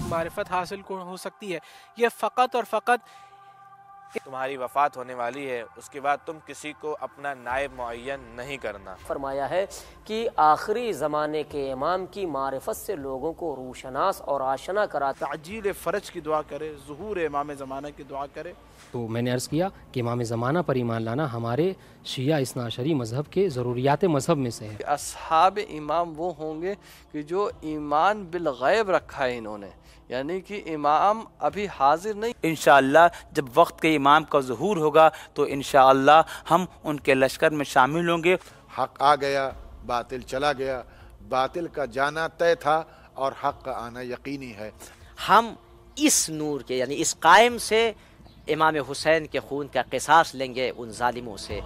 معرفت حاصل ہو سکتی ہے، یہ فقط اور فقط تمہاری وفات ہونے والی ہے، اس کے بعد تم کسی کو اپنا نائب معین نہیں کرنا۔ فرمایا ہے کہ آخری زمانے کے امام کی معرفت سے لوگوں کو روشناس اور آشنا کراتا۔ تعجیل فرج کی دعا کرے، ظہور امام زمانہ کی دعا کرے۔ تو میں نے عرض کیا کہ امام زمانہ پر ایمان لانا ہمارے شیعہ اثنا عشری مذہب کے ضروریات مذہب میں سے ہے۔ اصحاب امام وہ ہوں گے کہ جو ایمان بالغیب رکھا ہے انہوں نے، یعنی کہ امام ابھی حاضر نہیں۔ انشاءاللہ جب وقت کے امام کا ظہور ہوگا تو انشاءاللہ ہم ان کے لشکر میں شامل ہوں گے۔ حق آ گیا، باطل چلا گیا، باطل کا جانا طے تھا اور حق کا آنا یقینی ہے۔ ہم اس نور کے یعنی اس قائم سے امام حسین کے خون کا قصاص لیں گے ان ظالموں سے۔